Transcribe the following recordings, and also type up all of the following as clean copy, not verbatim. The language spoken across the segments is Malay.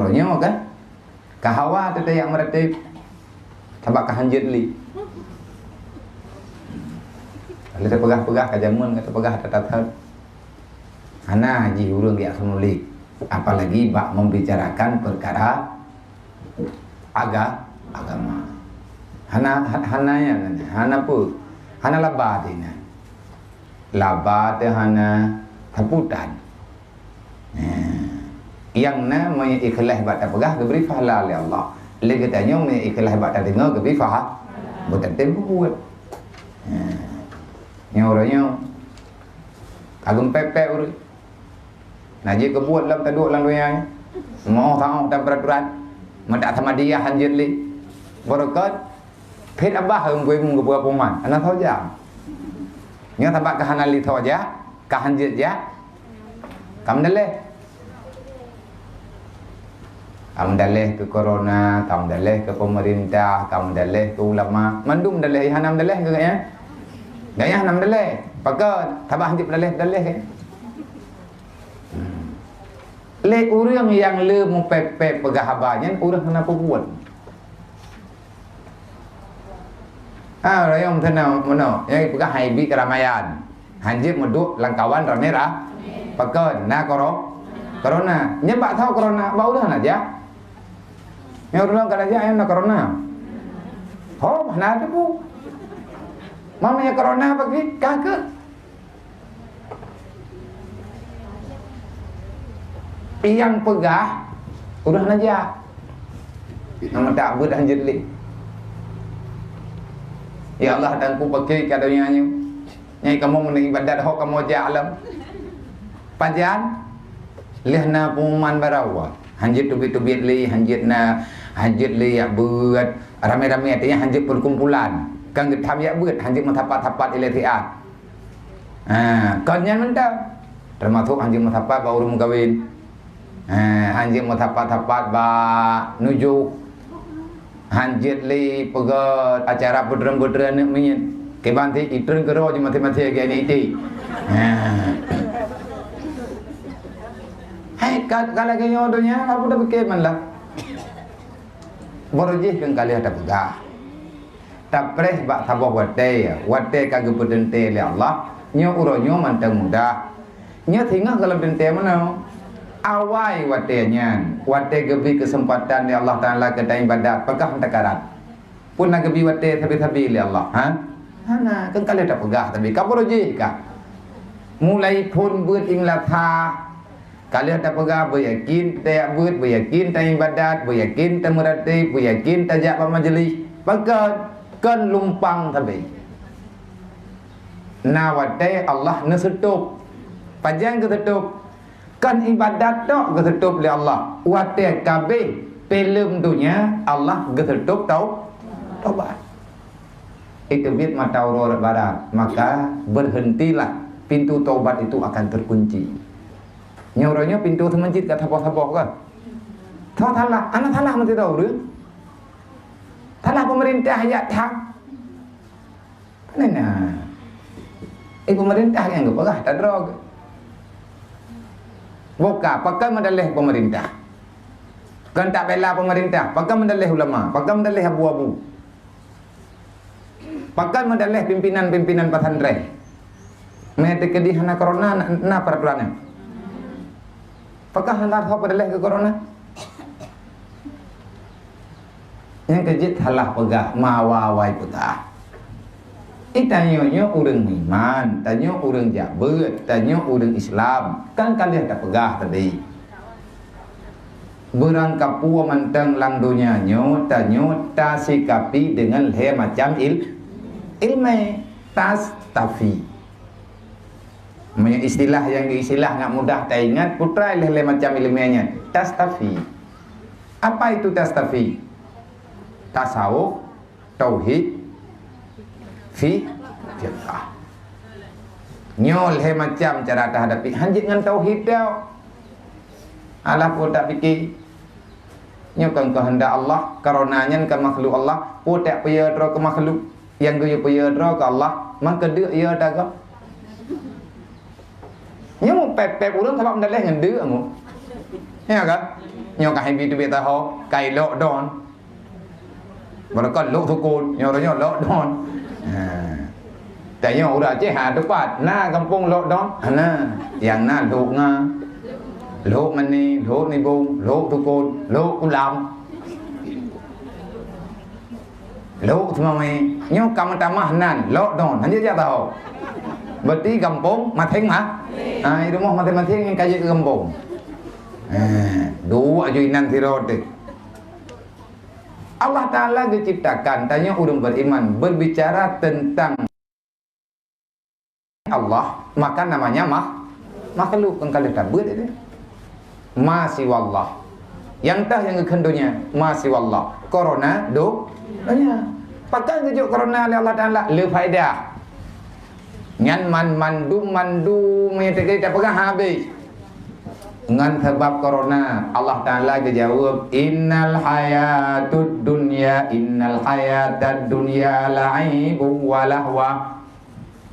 Nyornya kan kahawa tu yang meretip tabak kahanjit li. Kalau kita pegah-pegah kajamun kata pegah tatat. Ana haji urang dia semuli. Apalagi bak membicarakan perkara agama. Hana pun hana labat ini. Labat hana taputan. Yang na mai ikhlas bak pegah diberi pahala oleh Allah. Lagi tanya mai ikhlas bak dengar diberi pahala. Bukan tempo buat. Orangnya kagum pepe urut. Naji kebuat lam taduk lang doyang. Mau tahu dan peraturan. Mendak tamadiyah hanjir li. Barakat phết abah hung gue mung gua poman. Ana tahu ja. Nya tabak kahanan li tahu ja. Kahanjir ja. Kam daleh. Kam daleh ke corona, kam daleh ke pemerintah, kam daleh ke ulama. Mandum daleh hanam daleh ke ya. Gaya nam daleh. Pakai tabah hanjir daleh kan. Le urang yang le mu pepe pegah habanya urang kenapa buat? Rayong tenau mana? Yang pegah haibi keramaian. Hanjir meduk langkawan ramera. Pakai na corona. Nyebak tahu corona bau dah aja. Yang urang kan aja ayam na corona. Oh, mana ada bu? Mamanya corona bagi kagak. Yang pegah udah aja. Nama tak buat hanjir li. Ya Allah dan ku pakai kadonya nyu. Nyai kamu meni ibadat hok kamu aja alam. Panjang lihna pumuman barawa. Hanjir tubit-tubit li, hanjir li ya buat rame-rame artinya hanjir perkumpulan. Kan getam ya buat hanjir mentapat-tapat ilatiat. Konnya mentah. Termasuk hanjir mentapat baru mengkawin. Hanjir mentapat-tapat ba nuju. Hanjir li pegat acara pudran-pudran ni kebanti itren kero je mati-mati gani iti. Hai kalau kaya donya apa dah fikir manlah. Borojih kan kali ada pegah. Tapres bak sabah wate kagak pedente le Allah. Nyo uronyo mantang mudah. Nyo tinggal kalau dente mana? Awai watenya, wate gebi kesempatan ya Allah Taala ke dalam ibadat, pegah takarat. Pun nak gebi wate sabi-sabi le Allah, Hana kan kali ada pegah tapi kaborojih ka. Mulai pun buat inglatha. Kali ada pegah beryakin tak buat beryakin tak ibadat, beryakin tak meratib, beryakin tak jak majlis. Pegah kan lumpang tapi. Nawate Allah nesetup. Panjang ketutup. Kan ibadat tok ketutup oleh Allah. Wate kabeh pelem dunia Allah ketutup taubat. Itu bit mata aurora barat, maka berhentilah pintu taubat itu akan terkunci. Nyoranya pintu masjid kat apa-apa kan. Thalah, anak thalah mesti tahu dia. Thalah pemerintah ya tak. Mana? Pemerintah yang gepegah tak drog. Boka, pakai mendalih pemerintah. Kan tak bela pemerintah, pakai mendalih ulama, pakai mendalih abu-abu. Pakai mendalih pimpinan-pimpinan pesantren. Mete ke di hana corona na peraturannya. Pakai hendak apa mendalih ke corona? Yang kejit halah pegah mawawai putah. Tanya orang iman, tanya orang jabat, tanya orang Islam. Kan kalian tak pegah tadi. Berangkap pua manteng lang dunia nyo, tanya tasikapi dengan he macam ilmu tas tafi. Istilah yang istilah nggak mudah tak ingat, putra le macam ilmunya tas tafi. Apa itu tas tafi? Tasawuf, tauhid, fiqh. Nyol he macam cara hadapi hanjit dengan tauhid dah. Allah pun tak fikir. Nyo kan kehendak Allah, karonanya kan makhluk Allah, pun tak payah dra ke makhluk. Yang dia payah dra ke Allah, maka dia ia daga. Nyo pep urang sebab mendalih dengan dia mu. Ya kan? Nyo ka happy tu beta ho, kai lo don. Baru kan lo tukun, nyo lo don. Tanya orang je tepat. Nah kampung lo don. Nah, yang na lo nga. Lo mani, lo ni bung, lo tukun, lo ulam. Lo semua mai. Nyo kamu tamah nan, lo don. Hanya dia tahu. Berarti kampung mathing mah. Itu rumah mathing yang kaji ke kampung. Dua ajuinan tirot. Allah Ta'ala diciptakan, tanya orang beriman berbicara tentang Allah, maka namanya makhluk engkau tak buat itu. Masih wallah. Yang tah yang kekendonya masih wallah. Corona tanya. Pakai kejuk corona oleh Allah Ta'ala le faedah. Ngan mandu menyatakan tak pegang habis. Dengan sebab corona Allah Ta'ala dijawab innal hayatad dunya la'ibun wa lahwa.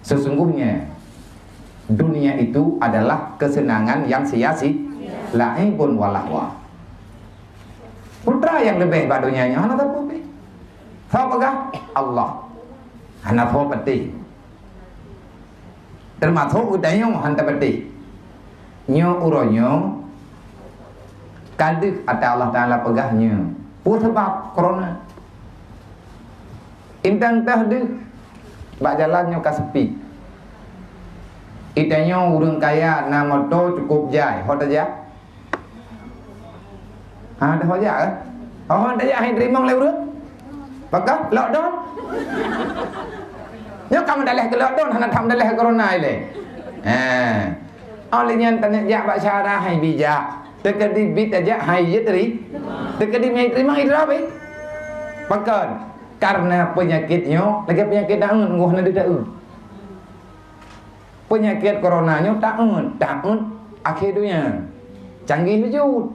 Sesungguhnya dunia itu adalah kesenangan yang sia-sia, la'ibun wa lahwa. Putra yang lebih pada dunianya hana tak apa. Tahu apakah? Allah. Hana tahu peti. Termasuk udahnya hana peti. Nyo uronyo kadek ada Allah Ta'ala pegahnya pun sebab corona intang tahdeh bak jalannya ka sepi itanya urang kaya na motor cukup jai hot aja ada hoja kan hot aja hai terima le urang pakak lockdown nyo kamu daleh ke lockdown hana tham daleh corona ile olehnya tanya jak bak syarah hai bijak tekadi bit aja hai yetri tekadi mai terima idra be pakan karena penyakitnya lagi penyakit daun nguh na deuk penyakit coronanya taun akhir dunia canggih wujud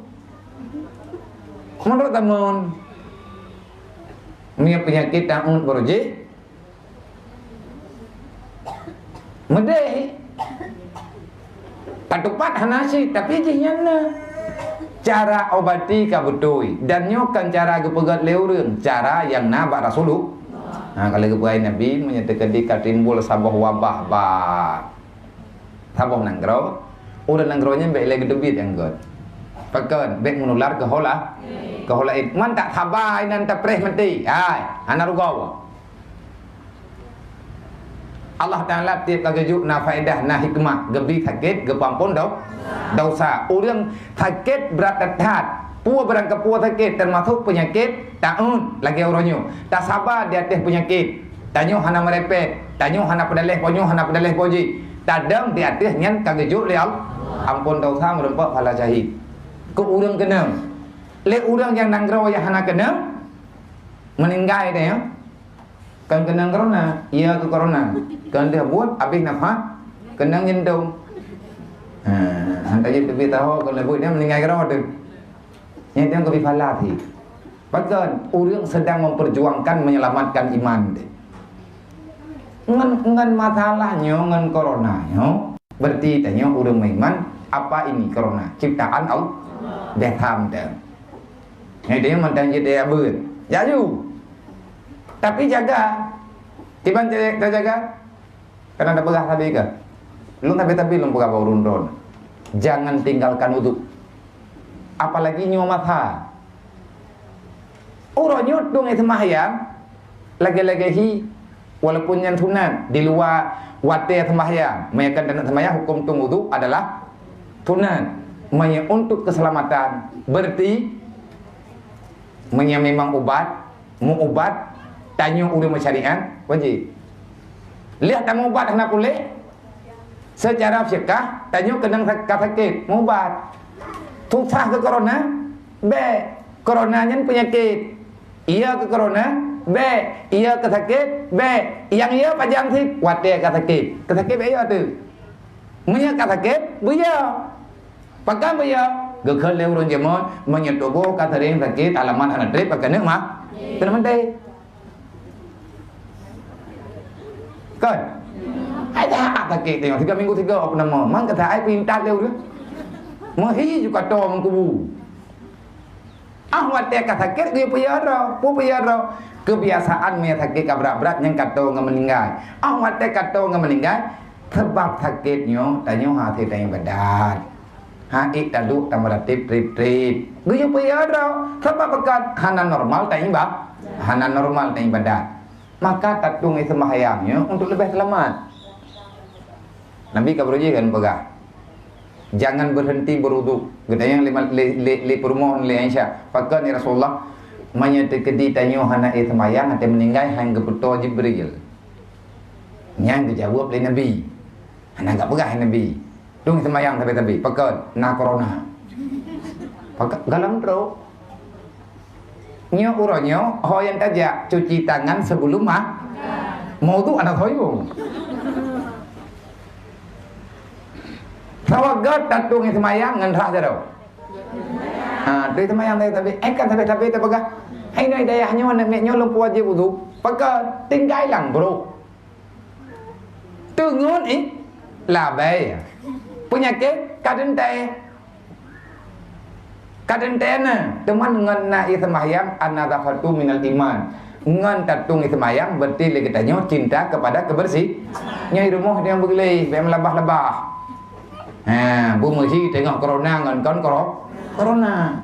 menurut teman punya penyakit taun beroje medeh Patupat hanasi tapi jihnya cara obati kabutui dan nyokan cara gepegat leurun cara yang nabak rasulullah. Kalau kepuai Nabi menyatakan di katimbul sabah wabah sabah nanggro udah nanggronya baik lagi debit yang god pakan baik menular ke hola it man tak sabai nan tak preh mati anak rugawa Allah Ta'ala tiap lagi juk na faedah na hikmah gebi sakit gepampun dosa orang sakit berat dekat pua berang ke pua sakit termasuk penyakit taun lagi orangnya tak sabar di atas penyakit tanyo hana merepet tanyo hana pedaleh ponyo hana pedaleh poji tadam di atas nyan kage juk le ampun dosa merempak pahala syahid ke orang kena le orang yang nanggro yang hana kena meninggal dia kan kena corona, iya ke corona. Kan dia buat habis nafas, kena nyendung. Hantar je pergi tahu kalau buat dia meninggal corona tu. Yang dia ke falati. Bahkan orang sedang memperjuangkan menyelamatkan iman dia. Ngan masalahnya ngan coronanya berarti tanya orang beriman apa ini corona ciptaan Allah dah tham dah. Yang dia mandang dia ber. Jaju. Tapi jaga, tiban jaga, karena ada pegah tadi ke, lu tapi lu pegah bau rundon, jangan tinggalkan wudhu, apalagi nyomatha, uronyot dong itu sembahyang, lagi-lagi walaupun yang tunan di luar wate sembahyang, meyakan dan sembahyang hukum tung wudhu adalah tunan, untuk keselamatan, berarti memang mau obat tanya udah masyariat wajib lihat tak mau ubat hendak boleh secara fiqah tanya kenang sakit mau ubat susah ke corona coronanya penyakit iya ke corona iya ke sakit yang iya pajang sih wate ke sakit iya tu punya ke sakit buya pakai buya gekhel lewron jemon menyetubuh kata ring sakit alamat anak trip pakai nek mah teman-teman kan ada sakit tengok 3 minggu 3 apa nama mang kata ai pintar leu tu Mahi juga to mengkubu. Wat dia sakit dia puyara. Kebiasaan me sakit kabrak-berat yang kata ngam meninggal. Wat dia kata ngam meninggal sebab sakitnya tanya hati tanya badan. Ik taduk tambah trip. Dia puyara sebab bekat hana normal tanya bab. Hana normal tanya badan. Maka tatung itu sembahyangnya untuk lebih selamat. Nabi kabroji kan pegah. Jangan berhenti berwudu. Katanya li permohon li Aisyah. Pakai ni Rasulullah menyatakan tanya hana sembahyang nanti meninggal hang kebetul Jibril. Yang dijawab oleh Nabi. Hana enggak pegah Nabi. Tung sembahyang tapi pakai na corona. Pakai galam terus. Nyo uronyo hoyan tajak cuci tangan sebelum mau tu anak hoyong. Sawagat tatung semayang ngan rah jaro. Dari semayang tapi kan tapi pegah. Hai noi dayahnya nak mek nyolong wajib wudu. Pakai tinggal lang bro. Tungun labai. Penyakit kadentena teman ngan na ismayang anadafatu minal iman. Ngan tatung ismayang berarti le katanya cinta kepada kebersih. Nyai rumah dia begeli, bem labah-labah. Bu mesti tengok corona ngan kon corona.